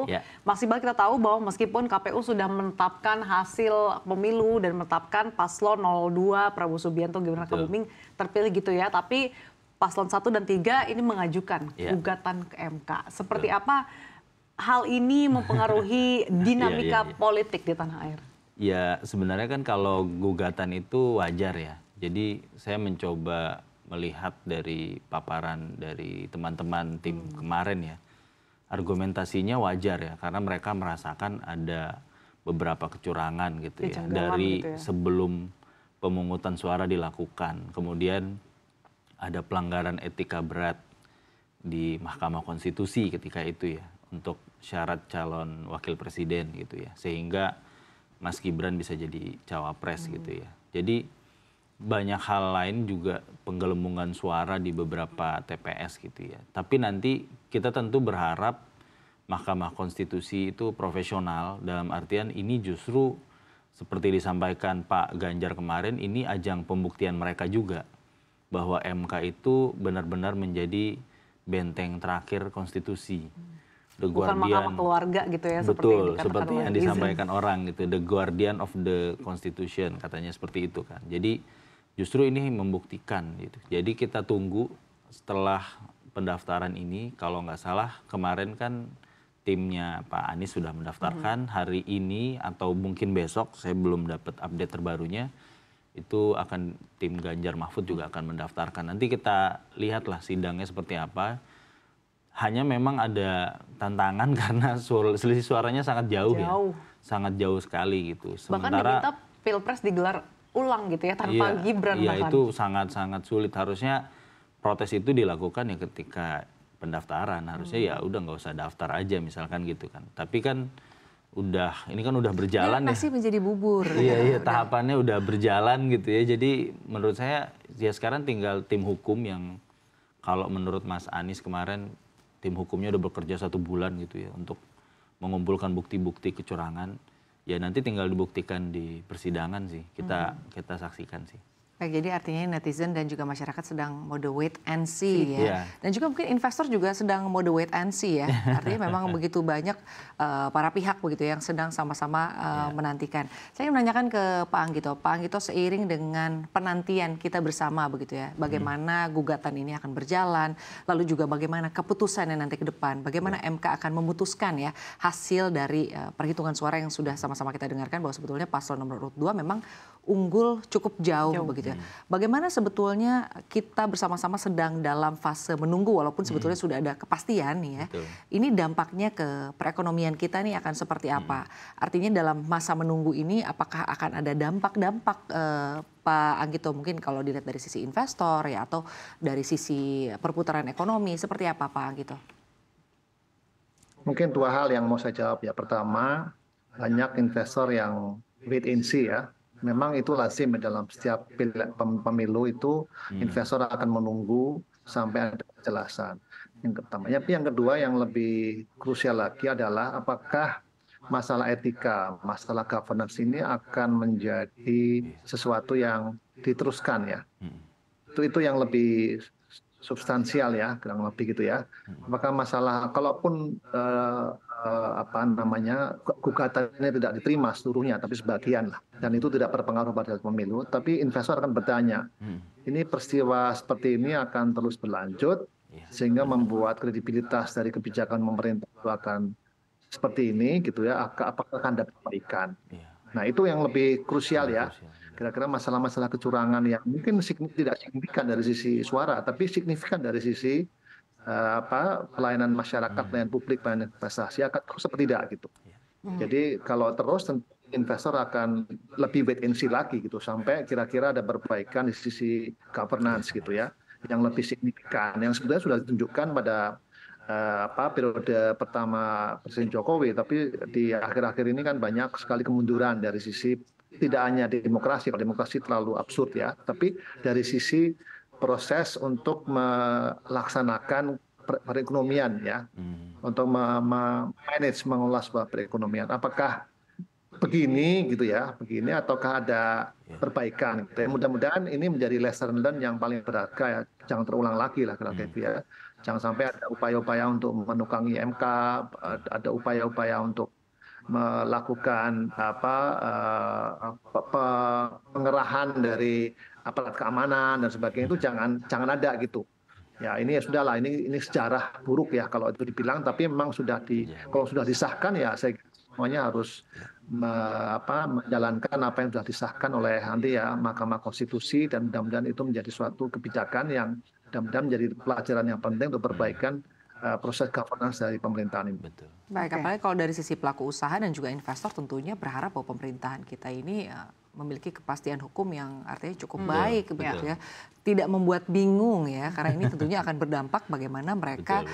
itu. Ya. Mas Iqbal, kita tahu bahwa meskipun KPU sudah menetapkan hasil pemilu dan menetapkan paslon 02 Prabowo Subianto Gibran Rakabuming terpilih gitu ya, tapi paslon 1 dan 3 ini mengajukan gugatan ke MK. Seperti apa hal ini mempengaruhi dinamika politik di tanah air? Ya, sebenarnya kan kalau gugatan itu wajar ya. Jadi saya mencoba melihat dari paparan dari teman-teman tim kemarin ya. Argumentasinya wajar ya, karena mereka merasakan ada beberapa kecurangan gitu ya. Dari gitu ya. sebelum pemungutan suara dilakukan. Kemudian ada pelanggaran etika berat di Mahkamah Konstitusi ketika itu ya. Untuk syarat calon wakil presiden gitu ya. Sehingga Mas Gibran bisa jadi cawapres gitu ya. Jadi banyak hal lain juga penggelembungan suara di beberapa TPS gitu ya. Tapi nanti kita tentu berharap Mahkamah Konstitusi itu profesional, dalam artian ini justru seperti disampaikan Pak Ganjar kemarin, ini ajang pembuktian mereka juga bahwa MK itu benar-benar menjadi benteng terakhir konstitusi. The Bukan mahkamah keluarga gitu ya, betul, seperti yang disampaikan orang gitu, the guardian of the constitution, katanya seperti itu kan. Jadi justru ini membuktikan gitu. Jadi kita tunggu setelah pendaftaran ini, kalau nggak salah kemarin kan timnya Pak Anies sudah mendaftarkan, hari ini atau mungkin besok, saya belum dapat update terbarunya, itu akan tim Ganjar Mahfud juga akan mendaftarkan. Nanti kita lihatlah sidangnya seperti apa. Hanya memang ada tantangan karena selisih suaranya sangat jauh ya. Sangat jauh sekali gitu. Bahkan diminta Pilpres digelar ulang gitu ya, tanpa Gibran bahkan. Iya, itu sangat-sangat sulit. Harusnya protes itu dilakukan ya ketika pendaftaran. Harusnya ya udah nggak usah daftar aja misalkan gitu kan. Tapi kan ini kan udah berjalan ya. Masih menjadi bubur. Iya, tahapannya udah berjalan gitu ya. Jadi menurut saya ya sekarang tinggal tim hukum yang kalau menurut Mas Anies kemarin tim hukumnya udah bekerja 1 bulan gitu ya untuk mengumpulkan bukti-bukti kecurangan. Ya nanti tinggal dibuktikan di persidangan sih. Kita saksikan sih. Baik, jadi artinya netizen dan juga masyarakat sedang mode wait and see ya. Dan juga mungkin investor juga sedang mode wait and see ya. Artinya memang begitu banyak para pihak begitu yang sedang sama-sama menantikan. Saya ingin menanyakan ke Pak Anggito. Pak Anggito, seiring dengan penantian kita bersama begitu ya, bagaimana gugatan ini akan berjalan, lalu juga bagaimana keputusannya nanti ke depan, bagaimana MK akan memutuskan ya hasil dari perhitungan suara yang sudah sama-sama kita dengarkan bahwa sebetulnya paslon nomor urut 2 memang unggul cukup jauh begitu ya. Bagaimana sebetulnya kita bersama-sama sedang dalam fase menunggu walaupun sebetulnya sudah ada kepastian ya. Betul. Ini dampaknya ke perekonomian kita nih akan seperti apa? Artinya dalam masa menunggu ini apakah akan ada dampak-dampak Pak Anggito, mungkin kalau dilihat dari sisi investor ya atau dari sisi perputaran ekonomi, seperti apa Pak Anggito? Mungkin 2 hal yang mau saya jawab ya. Pertama, banyak investor yang wait and see ya. Memang itu lazim dalam setiap pemilu itu investor akan menunggu sampai ada kejelasan. Yang pertama. Yang kedua yang lebih krusial lagi adalah apakah masalah etika, masalah governance ini akan menjadi sesuatu yang diteruskan ya. Itu yang lebih substansial ya, kurang lebih gitu ya. Apakah masalah, kalaupun gugatannya tidak diterima seluruhnya, tapi sebagian lah, dan itu tidak berpengaruh pada pemilu, tapi investor akan bertanya, ini peristiwa seperti ini akan terus berlanjut, sehingga membuat kredibilitas dari kebijakan pemerintah itu akan seperti ini gitu ya, apakah akan ada perbaikan. Nah itu yang lebih krusial ya. Kira-kira masalah-masalah kecurangan yang mungkin tidak signifikan dari sisi suara, tapi signifikan dari sisi pelayanan masyarakat, pelayanan publik, pelayanan investasi akan terus seperti tidak gitu. Jadi kalau terus investor akan lebih wait and see lagi gitu sampai kira-kira ada perbaikan di sisi governance gitu ya, yang lebih signifikan, yang sebenarnya sudah ditunjukkan pada periode pertama Presiden Jokowi, tapi di akhir-akhir ini kan banyak sekali kemunduran dari sisi tidak hanya demokrasi, kalau demokrasi terlalu absurd ya, tapi dari sisi proses untuk melaksanakan perekonomian ya, untuk manage mengelola sebuah perekonomian. Apakah begini gitu ya, begini ataukah ada perbaikan? Gitu ya. Mudah-mudahan ini menjadi lesson learned yang paling berharga ya, jangan terulang lagi lah kira-kira gitu ya. Jangan sampai ada upaya-upaya untuk menukangi MK, ada upaya-upaya untuk melakukan pengerahan dari aparat keamanan dan sebagainya, itu jangan ada gitu. Ya ini ya sudahlah, ini sejarah buruk ya kalau itu dibilang, tapi memang kalau sudah disahkan ya saya semuanya harus menjalankan apa yang sudah disahkan oleh nanti ya Mahkamah Konstitusi, dan mudah-mudahan itu menjadi suatu kebijakan yang mudah-mudahan menjadi pelajaran yang penting untuk perbaikan proses governance dari pemerintahan ini. Betul. Baik, apalagi kalau dari sisi pelaku usaha dan juga investor tentunya berharap bahwa pemerintahan kita ini memiliki kepastian hukum yang artinya cukup baik, begitu ya. Tidak membuat bingung ya, karena ini tentunya akan berdampak bagaimana mereka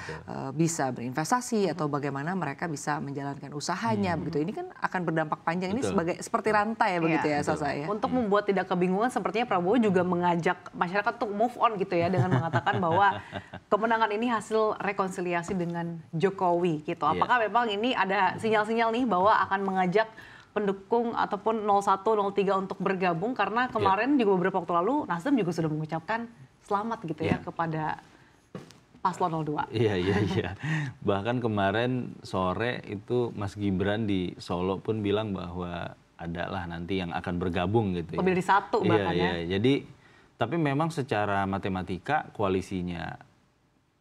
bisa berinvestasi atau bagaimana mereka bisa menjalankan usahanya, begitu. Ini kan akan berdampak panjang, ini seperti rantai begitu ya, Sasa ya. Untuk membuat tidak kebingungan, sepertinya Prabowo juga mengajak masyarakat untuk move on gitu ya, dengan mengatakan bahwa kemenangan ini hasil rekonsiliasi dengan Jokowi gitu. Apakah memang ini ada sinyal-sinyal nih bahwa akan mengajak pendukung ataupun 01, 03 untuk bergabung, karena kemarin juga beberapa waktu lalu Nasdem juga sudah mengucapkan selamat gitu ya kepada paslon 02. Iya. Bahkan kemarin sore itu Mas Gibran di Solo pun bilang bahwa adalah nanti yang akan bergabung gitu ya. Lebih dari satu bahkan ya. Jadi tapi memang secara matematika koalisinya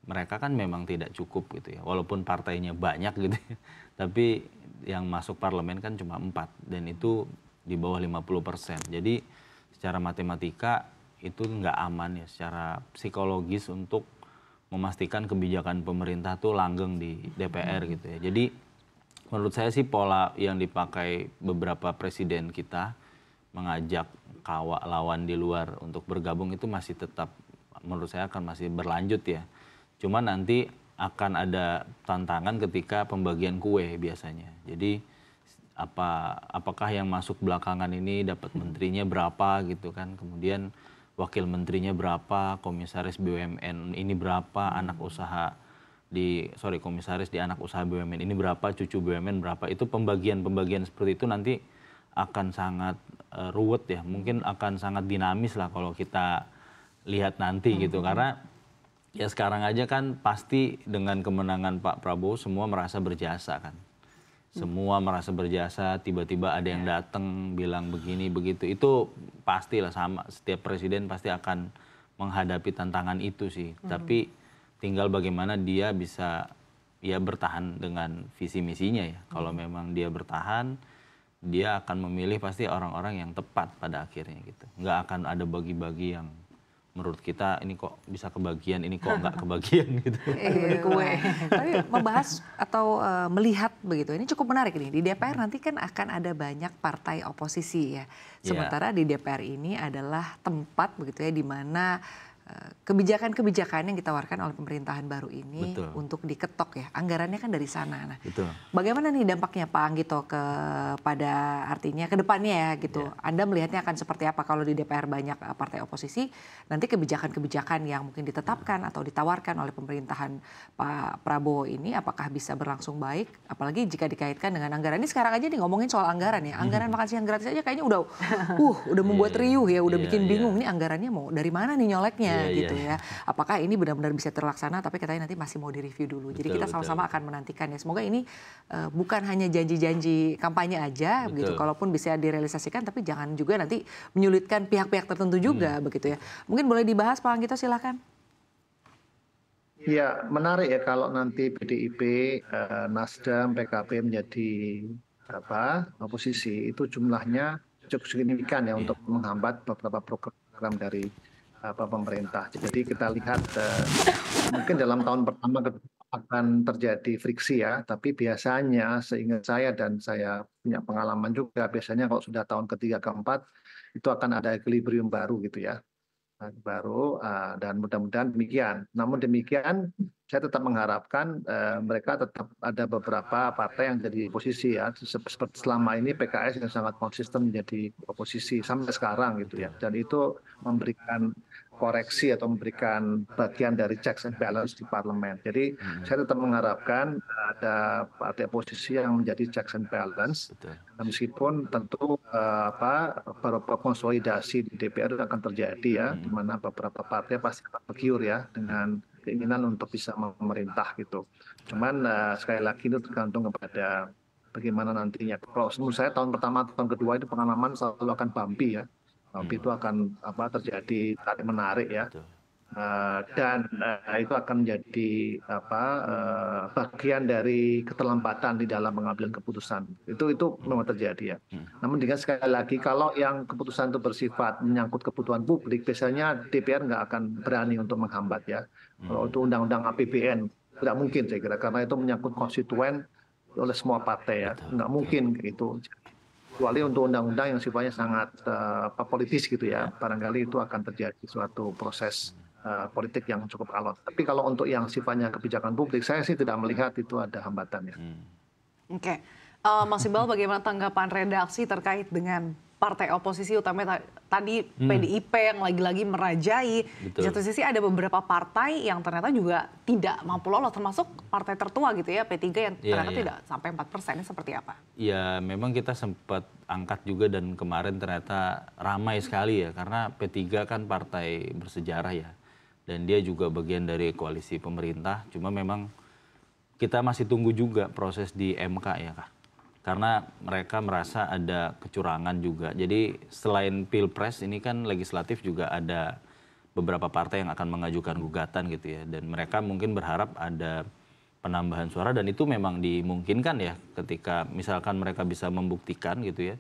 mereka kan memang tidak cukup gitu ya. Walaupun partainya banyak gitu ya. Tapi yang masuk parlemen kan cuma 4 dan itu di bawah 50%. Jadi secara matematika itu nggak aman ya secara psikologis untuk memastikan kebijakan pemerintah tuh langgeng di DPR gitu ya. Jadi menurut saya sih pola yang dipakai beberapa presiden kita mengajak lawan di luar untuk bergabung itu masih tetap menurut saya akan masih berlanjut ya. Cuma nanti akan ada tantangan ketika pembagian kue biasanya. Jadi apakah yang masuk belakangan ini dapat menterinya berapa gitu kan. Kemudian wakil menterinya berapa, komisaris BUMN ini berapa, komisaris di anak usaha BUMN ini berapa, cucu BUMN berapa. Itu pembagian seperti itu nanti akan sangat ruwet ya. Mungkin akan sangat dinamis lah kalau kita lihat nanti gitu. Karena ya sekarang aja kan pasti dengan kemenangan Pak Prabowo semua merasa berjasa kan. Semua merasa berjasa, tiba-tiba ada yang datang bilang begini begitu. Itu pastilah sama, setiap presiden pasti akan menghadapi tantangan itu sih. Tapi tinggal bagaimana dia bisa ya bertahan dengan visi misinya ya. Kalau memang dia bertahan, dia akan memilih pasti orang-orang yang tepat pada akhirnya gitu. Nggak akan ada bagi-bagi yang menurut kita ini kok bisa kebagian, ini kok nggak kebagian gitu. Tapi membahas atau melihat begitu, ini cukup menarik nih. Di DPR nanti kan akan ada banyak partai oposisi ya. Sementara di DPR ini adalah tempat begitu ya di mana kebijakan-kebijakan yang ditawarkan oleh pemerintahan baru ini untuk diketok ya. Anggarannya kan dari sana. Nah, bagaimana nih dampaknya Pak Anggito kepada artinya ke depannya ya gitu. Anda melihatnya akan seperti apa kalau di DPR banyak partai oposisi, nanti kebijakan-kebijakan yang mungkin ditetapkan atau ditawarkan oleh pemerintahan Pak Prabowo ini apakah bisa berlangsung baik, apalagi jika dikaitkan dengan anggaran. Ini sekarang aja nih ngomongin soal anggaran ya. Anggaran makan siang gratis aja kayaknya udah membuat riuh ya, udah bikin bingung nih anggarannya mau dari mana nih nyoleknya. Gitu ya. Apakah ini benar-benar bisa terlaksana, tapi katanya nanti masih mau direview dulu. Jadi kita sama-sama akan menantikan ya. Semoga ini bukan hanya janji-janji kampanye aja begitu. Kalaupun bisa direalisasikan, tapi jangan juga nanti menyulitkan pihak-pihak tertentu juga begitu ya. Mungkin boleh dibahas Pak Anggito, silakan. Ya, menarik ya kalau nanti PDIP, Nasdem, PKB menjadi oposisi, itu jumlahnya cukup signifikan ya untuk menghambat beberapa program dari pemerintah. Jadi kita lihat mungkin dalam tahun pertama akan terjadi friksi ya, tapi biasanya seingat saya dan saya punya pengalaman juga, biasanya kalau sudah tahun ketiga keempat itu akan ada equilibrium baru gitu ya. Dan mudah-mudahan demikian. Namun demikian saya tetap mengharapkan mereka tetap ada beberapa partai yang jadi oposisi ya. Seperti selama ini PKS yang sangat konsisten menjadi oposisi sampai sekarang gitu ya. Dan itu memberikan koreksi atau memberikan bagian dari checks and balance di parlemen. Jadi saya tetap mengharapkan ada partai oposisi yang menjadi checks and balance. Meskipun tentu beberapa konsolidasi di DPR akan terjadi ya, di mana beberapa partai pasti akan bergiur ya dengan keinginan untuk bisa memerintah gitu. Cuman sekali lagi itu tergantung kepada bagaimana nantinya. Kalau menurut saya tahun pertama, tahun kedua itu pengalaman selalu akan bumpy ya. Bumpy itu akan terjadi tarik menarik ya. Betul. Dan itu akan menjadi bagian dari keterlambatan di dalam pengambilan keputusan. Itu memang terjadi ya. Namun dengan sekali lagi kalau yang keputusan itu bersifat menyangkut kebutuhan publik, biasanya DPR nggak akan berani untuk menghambat ya. Kalau itu undang-undang APBN tidak mungkin saya kira, karena itu menyangkut konstituen oleh semua partai ya, nggak mungkin itu. Kecuali untuk undang-undang yang sifatnya sangat politis gitu ya, barangkali itu akan terjadi suatu proses politik yang cukup alot. Tapi kalau untuk yang sifatnya kebijakan publik, saya sih tidak melihat itu ada hambatannya. Oke, Mas Iqbal, bagaimana tanggapan redaksi terkait dengan partai oposisi, utamanya tadi PDIP yang lagi-lagi merajai. Di satu sisi ada beberapa partai yang ternyata juga tidak mampu lolos, termasuk partai tertua gitu ya, P3 yang ternyata tidak sampai 4%. Ini seperti apa? Ya memang kita sempat angkat juga dan kemarin ternyata ramai sekali ya, karena P3 kan partai bersejarah ya. Dan dia juga bagian dari koalisi pemerintah, cuma memang kita masih tunggu juga proses di MK ya Kak. Karena mereka merasa ada kecurangan juga. Jadi selain Pilpres ini kan legislatif juga ada beberapa partai yang akan mengajukan gugatan gitu ya. Dan mereka mungkin berharap ada penambahan suara dan itu memang dimungkinkan ya ketika misalkan mereka bisa membuktikan gitu ya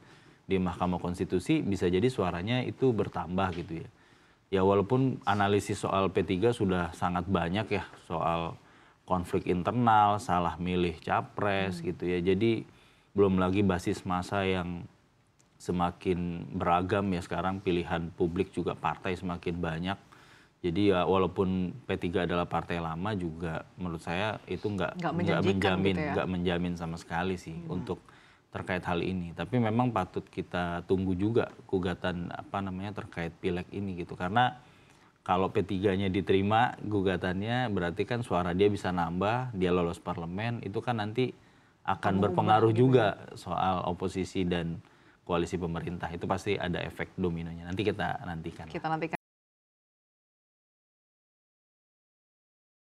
di Mahkamah Konstitusi bisa jadi suaranya itu bertambah gitu ya. Ya walaupun analisis soal P3 sudah sangat banyak ya soal konflik internal, salah milih capres gitu ya. Jadi belum lagi basis massa yang semakin beragam ya sekarang, pilihan publik juga partai semakin banyak. Jadi ya walaupun P3 adalah partai lama juga menurut saya itu nggak menjamin sama sekali sih untuk terkait hal ini. Tapi memang patut kita tunggu juga gugatan terkait pileg ini gitu. Karena kalau P3-nya diterima gugatannya berarti kan suara dia bisa nambah, dia lolos parlemen, itu kan nanti akan berpengaruh juga soal oposisi dan koalisi pemerintah. Itu pasti ada efek dominonya. Nanti kita nantikan.